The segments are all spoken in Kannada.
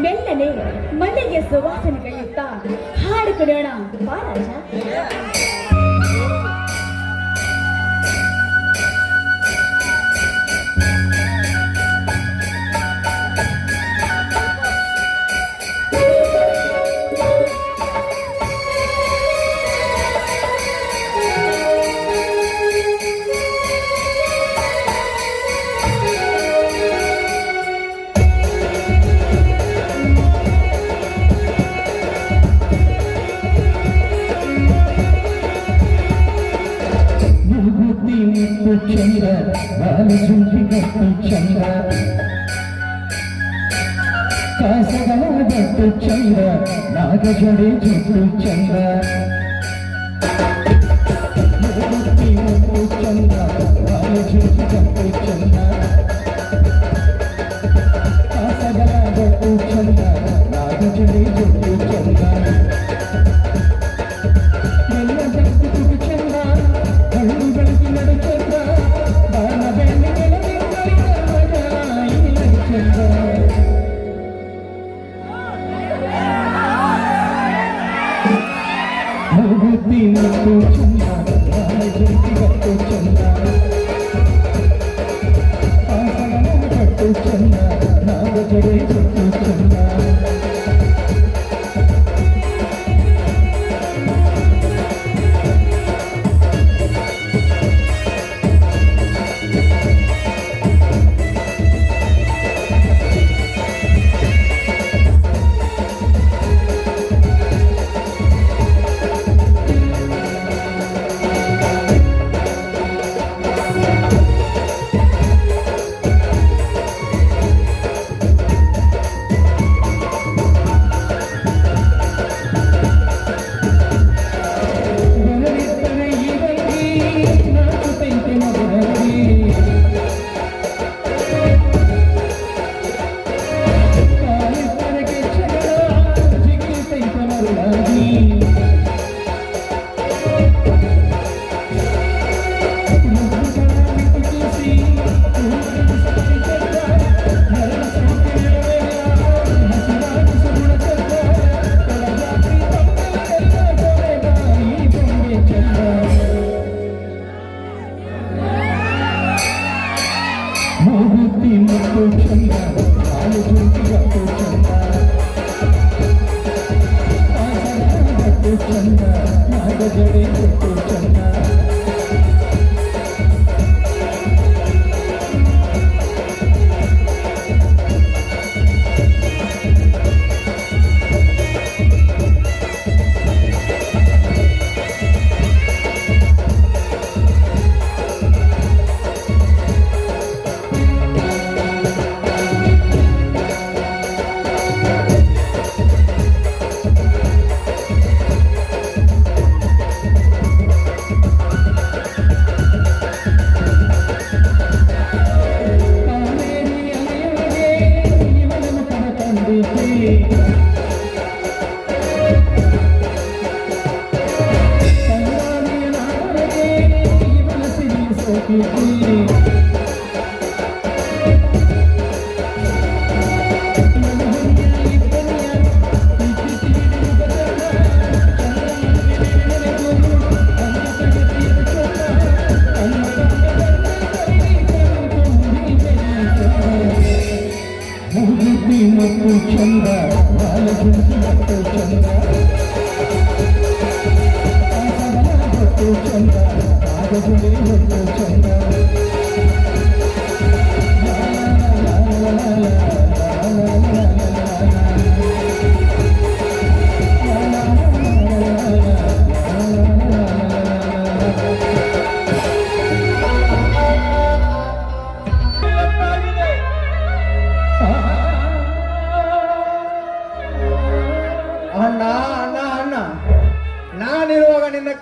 ಮೆಲ್ಲನೆ ಮನೆಗೆ ಸುವಾಸನೆ ಕೈಯುತ್ತಾ ಹಾಡು ಕುಡಿಯೋಣ ಬಾ ರಾಜ. ಚಂದ್ರ ಬಾಲ ಜುಂಟಿ ಗಟ್ಟು ಚಂದ್ರ ಕಾಸಗಳ ಗಟ್ಟು ಚಂದ್ರ ನಾಗ ಜಡೆ ಜುಟ್ಟು ಚಂದ್ರ ಚಂದ್ರ ಬಾಲ ಜುಂಟಿ ಗಟ್ಟು ಚಂದ್ರ ಕಾಸಗಳ ಗಟ್ಟು ಚಂದ್ರ ನಾಗ ಜಡೆ ಜುಟ್ಟು ಚಂದ್ರ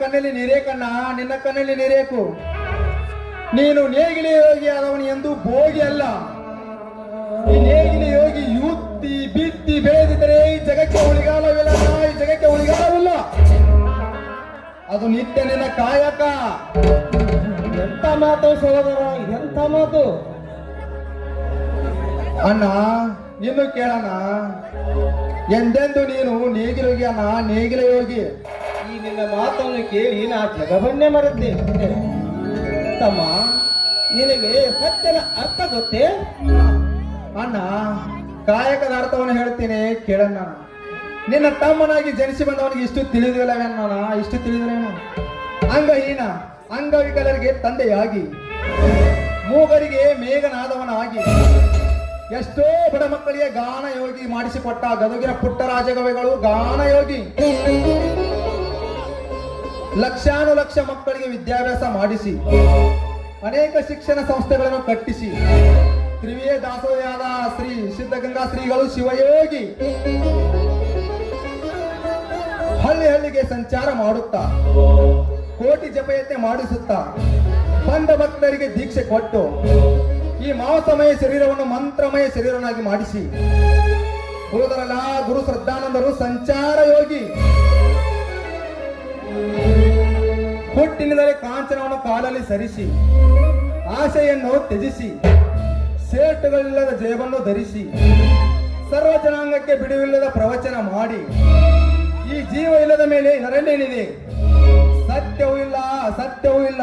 ಕಣ್ಣಲ್ಲಿ ನೀರೇಕಣ್ಣ, ನಿನ್ನ ಕಣ್ಣಲ್ಲಿ ನೀರೇಕು. ನೀನು ನೇಗಿಲಿ ಯೋಗಿ ಆದವನು ಎಂದು ಭೋಗಿ ಅಲ್ಲ. ಈ ನೇಗಿಲಿ ಯೋಗಿ ಯುತ್ತಿ ಬಿತ್ತಿ ಬೆಳೆದಿದ್ದರೆ ಈ ಜಗಕ್ಕೆ ಉಳಿಗಾಲವಿಲ್ಲ, ಈ ಜಗಕ್ಕೆ ಉಳಿಗಾಲವಿಲ್ಲ. ಅದು ನಿತ್ಯ ನಿನ್ನ ಕಾಯಕ. ಎಂತ ಮಾತು ಸಹೋದರ, ಎಂತ ಮಾತು. ಅಣ್ಣ ಇನ್ನು ಕೇಳೋಣ, ಎಂದೆಂದು ನೀನು ನೇಗಿಲ ಯೋಗಿಯಣ್ಣ, ನೇಗಿಲ ಯೋಗಿ. ಈ ನಿನ್ನ ಮಾತನ್ನು ಕೇಳಿ ನಾ ಜಗವನ್ನೇ ಮರೆತೆ. ತಮ್ಮ, ನಿನಗೆ ಸತ್ಯದ ಅರ್ಥ ಗೊತ್ತೇ? ಅಣ್ಣ, ಕಾಯಕದ ಅರ್ಥವನ್ನು ಹೇಳ್ತೀನಿ ಕೇಳಣ್ಣ. ನಿನ್ನ ತಮ್ಮನಾಗಿ ಜನಿಸಿ ಬಂದವನಿಗೆ ಇಷ್ಟು ತಿಳಿದಿಲ್ಲವೇನ? ಇಷ್ಟು ತಿಳಿದಿಲ್ಲೇನು? ಅಂಗಹೀನ ಅಂಗವಿಕಲರಿಗೆ ತಂದೆಯಾಗಿ, ಮೂಗರಿಗೆ ಮೇಘನಾದವನಾಗಿ, ಎಷ್ಟೋ ಬಡ ಮಕ್ಕಳಿಗೆ ಗಾನ ಯೋಗಿ ಮಾಡಿಸಿಕೊಟ್ಟ ಗದಗಿನ ಪುಟ್ಟರಾಜಗವಿಗಳು ಗಾನ ಯೋಗಿ. ಲಕ್ಷಾನುಲಕ್ಷ ಮಕ್ಕಳಿಗೆ ವಿದ್ಯಾಭ್ಯಾಸ ಮಾಡಿಸಿ, ಅನೇಕ ಶಿಕ್ಷಣ ಸಂಸ್ಥೆಗಳನ್ನು ಕಟ್ಟಿಸಿ, ತ್ರಿವಿಯ ದಾಸೋಹಯಾದ ಶ್ರೀ ಸಿದ್ಧಗಂಗಾ ಶ್ರೀಗಳು ಶಿವಯೋಗಿ. ಹಳ್ಳಿ ಹಳ್ಳಿಗೆ ಸಂಚಾರ ಮಾಡುತ್ತಾ, ಕೋಟಿ ಜಪಯತ್ನೆ ಮಾಡಿಸುತ್ತಾ, ಬಂದ ಭಕ್ತರಿಗೆ ದೀಕ್ಷೆ ಕೊಟ್ಟು, ಈ ಮಾಂಸಮಯ ಶರೀರವನ್ನು ಮಂತ್ರಮಯ ಶರೀರವನ್ನಾಗಿ ಮಾಡಿಸಿ, ಹೋದರಲ್ಲ ಗುರು ಶ್ರದ್ಧಾನಂದರು ಸಂಚಾರ ಯೋಗಿ. ಹುಟ್ಟಿನಿಂದಲೇ ಕಾಂಚನವನ್ನು ಕಾಲಲ್ಲಿ ಸರಿಸಿ, ಆಸೆಯನ್ನು ತ್ಯಜಿಸಿ, ಸೇಟುಗಳಿಲ್ಲದ ಜಯವನ್ನು ಧರಿಸಿ, ಸರ್ವ ಜನಾಂಗಕ್ಕೆ ಬಿಡುವಿಲ್ಲದ ಪ್ರವಚನ ಮಾಡಿ, ಈ ಜೀವ ಇಲ್ಲದ ಮೇಲೆ ಎರಡೇನಿದೆ? ಸತ್ಯವೂ ಇಲ್ಲ, ಅಸತ್ಯವೂ ಇಲ್ಲ,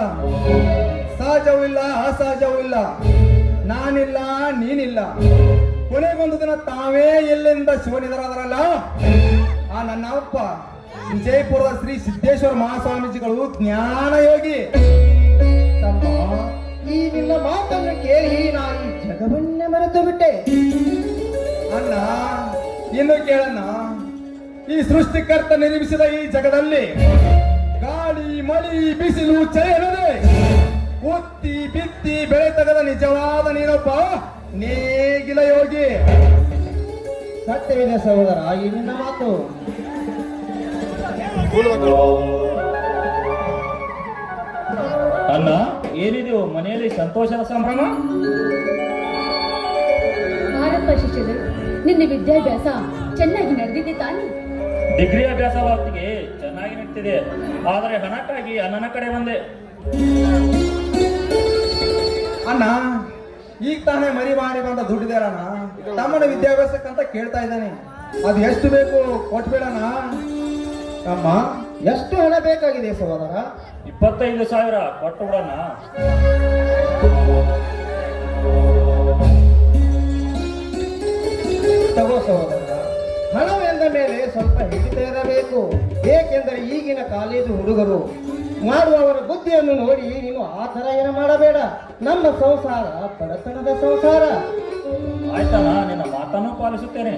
ಸಹಜವೂ ಇಲ್ಲ, ಅಸಹಜವೂ ಇಲ್ಲ, ನಾನಿಲ್ಲ, ನೀನಿಲ್ಲ, ಕೊನೆಗೊಂದು ದಿನ ತಾವೇ ಎಲ್ಲಿಂದ ಶಿವನಿದರಾದರಲ್ಲ ಆ ನನ್ನ ಅಪ್ಪ ವಿಜಯಪುರದ ಶ್ರೀ ಸಿದ್ದೇಶ್ವರ ಮಹಾಸ್ವಾಮೀಜಿಗಳು ಜ್ಞಾನ ಯೋಗಿ. ತಮ್ಮ, ಈ ನಿನ್ನ ಮಾತನ್ನು ಕೇಳಿ ನಾನು ಈ ಜಗವನ್ನೇ ಮರೆತು ಬಿಟ್ಟೆ. ಅಣ್ಣ, ಇನ್ನು ಕೇಳಣ್ಣ, ಈ ಸೃಷ್ಟಿಕರ್ತ ನಿರ್ಮಿಸಿದ ಈ ಜಗದಲ್ಲಿ ಗಾಳಿ ಮಳಿ ಬಿಸಿಲು ಚಳಿಯಲ್ಲದೆ ಉತ್ತಿ ಬಿತ್ತಿ ಬೆಳೆ ತೆಗೆದ ನಿಜವಾದ ನೀನೊಬ್ಬ ನೇಗಿಲ ಯೋಗಿ. ಸತ್ಯವಿದೆ ಸಹೋದರ ಈ ನಿನ್ನ ಮಾತು. ಅಣ್ಣ, ಏನಿದೆಯೋ ಮನೆಯಲ್ಲಿ ಸಂತೋಷದ ಸಂಭ್ರಮ? ಭಾರತ ಶಿಷ್ಯರು, ನಿನ್ನ ವಿದ್ಯಾಭ್ಯಾಸ ಚೆನ್ನಾಗಿ ನಡೆದಿದೆ ತಾನೇ? ಡಿಗ್ರಿ ಅಭ್ಯಾಸವಾಗ್ತಿಗೆ ಚೆನ್ನಾಗಿ ನಡೀತಿದೆ, ಆದರೆ ಹಣಕ್ಕಾಗಿ ಅಣ್ಣನ ಕಡೆ ಬಂದೆ. ಅಣ್ಣ, ಈಗ ತಾನೇ ಮರಿ ಮಾಡಿ ಬಂದ ದುಡ್ಡಿದಾರಣ್ಣ, ತಮ್ಮನ ವಿದ್ಯಾಭ್ಯಾಸಕ್ಕಂತ ಕೇಳ್ತಾ ಇದ್ದಾನೆ. ಅದು ಎಷ್ಟು ಬೇಕು ಕೊಟ್ಬಿಡಣ. ತಮ್ಮ, ಎಷ್ಟು ಹಣ ಬೇಕಾಗಿದೆ ಸಹೋದರ? 25,000 ಕೊಟ್ಟು ಬಿಡೋಣ. ತಗೋ ಸಹೋದರ, ಹಣವೆಂದ ಮೇಲೆ ಸ್ವಲ್ಪ ಹಿಡಿತ ಇರಬೇಕು. ಏಕೆಂದರೆ ಈಗಿನ ಕಾಲೇಜು ಹುಡುಗರು ಮಾಡುವವರ ಬುದ್ಧಿಯನ್ನು ನೋಡಿ ನೀನು ಆ ಥರ ಏನು ಮಾಡಬೇಡ. ನಮ್ಮ ಸಂಸಾರ ಬಡತನದ ಸಂಸಾರ. ಆಯ್ತಣ್ಣ, ನಿನ್ನ ಮಾತನ್ನು ಪಾಲಿಸುತ್ತೇನೆ.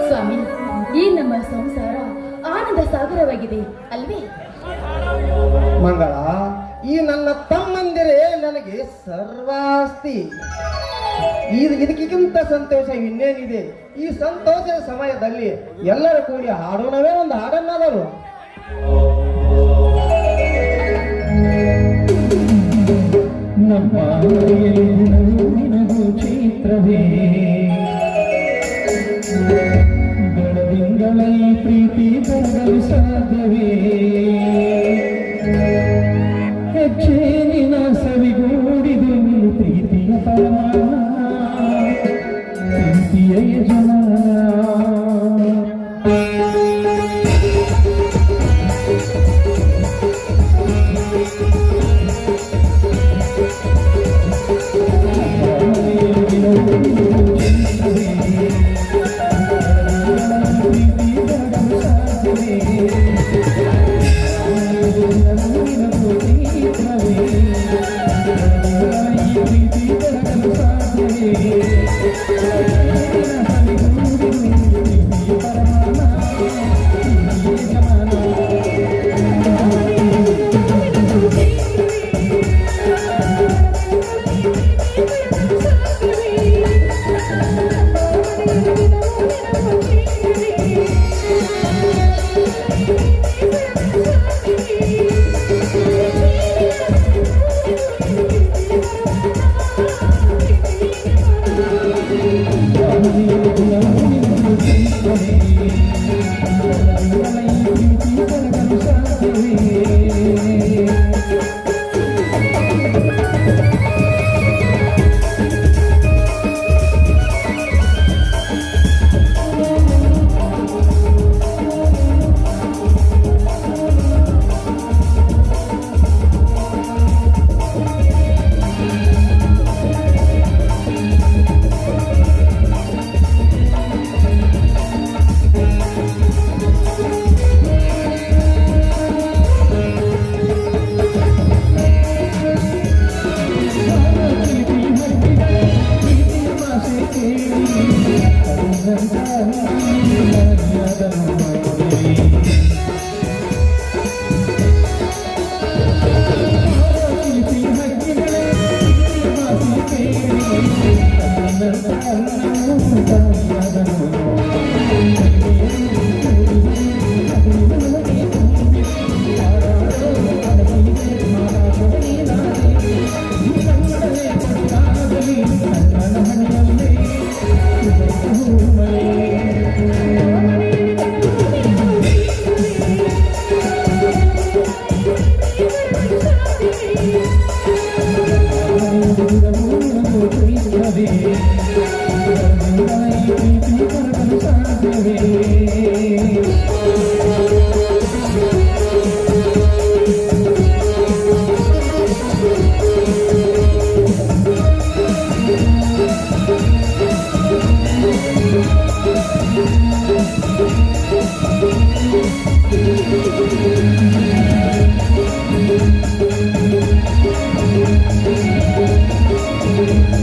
ಸ್ವಾಮಿ, ಈ ನಮ್ಮ ಸಂಸಾರ ಆನಂದ ಸಾಗರವಾಗಿದೆ ಅಲ್ವೇ? ಮಂಗಳ, ಈ ನನ್ನ ತಮ್ಮಂದಿರೇ ನನಗೆ ಸರ್ವಾಸ್ತಿ. ಇದಕ್ಕಿಂತ ಸಂತೋಷ ಇನ್ನೇನಿದೆ? ಈ ಸಂತೋಷದ ಸಮಯದಲ್ಲಿ ಎಲ್ಲರೂ ಕೂಡಿ ಹಾಡೋಣವೇ ಒಂದು ಹಾಡನ್ನಾದರು. ನಮ್ಮ ನಿನಗೂ ಚಿತ್ರವೇ ಬೆಳದಿಂಗಳ ಈ ಪ್ರೀತಿ ಬರಲು ಸಾಧ್ಯವೇ? ಹೆಚ್ಚೇ ನಿನ ಸವಿಗೂಡಿದು ಪ್ರೀತಿಯ ಪರಮಾನ, ಪ್ರೀತಿಯ ಯಜಮಾನ. ಪ್ರೀತಿ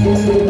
Thank you.